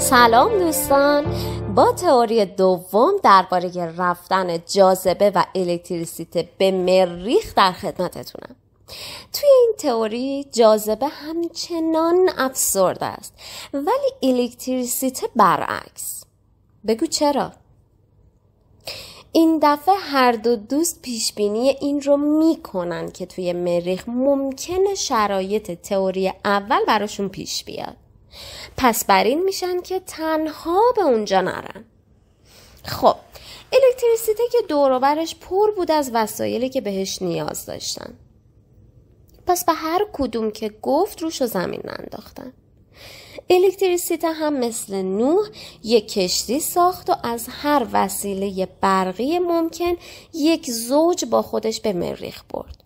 سلام دوستان، با تئوری دوم درباره رفتن جاذبه و الکتریسیته به مریخ در خدمتتونم. توی این تئوری جاذبه همچنان افسرده است ولی الکتریسیته برعکس. بگو چرا؟ این دفعه هر دو دوست پیشبینی این رو میکنن که توی مریخ ممکنه شرایط تئوری اول براشون پیش بیاد. پس بر این میشن که تنها به اونجا نرن. خب الکتریسیته که دور و برش پر بود از وسایلی که بهش نیاز داشتن، پس به هر کدوم که گفت روش زمین انداختن. الکتریسیته هم مثل نوح یک کشتی ساخت و از هر وسیله برقی ممکن یک زوج با خودش به مریخ برد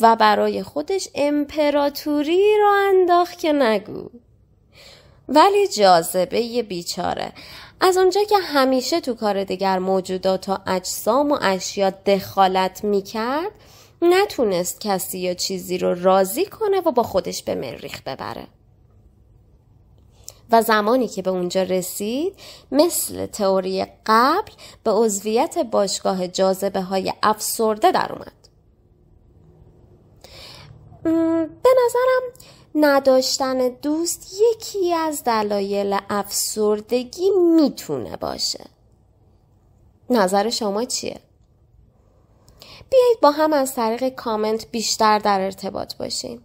و برای خودش امپراتوری رو انداخت که نگو. ولی جاذبه یه بیچاره از اونجا که همیشه تو کار دیگر موجودات و اجسام و اشیا دخالت میکرد، نتونست کسی یا چیزی رو راضی کنه و با خودش به مریخ ببره. و زمانی که به اونجا رسید، مثل تئوری قبل به عضویت باشگاه جاذبه های افسرده در اومد. به نظرم نداشتن دوست یکی از دلایل افسردگی میتونه باشه. نظر شما چیه؟ بیایید با هم از طریق کامنت بیشتر در ارتباط باشیم.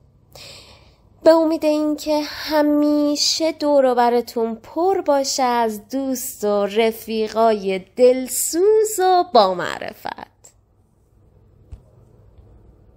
به امید این که همیشه دور و برتون پر باشه از دوست و رفیقای دلسوز و با معرفت.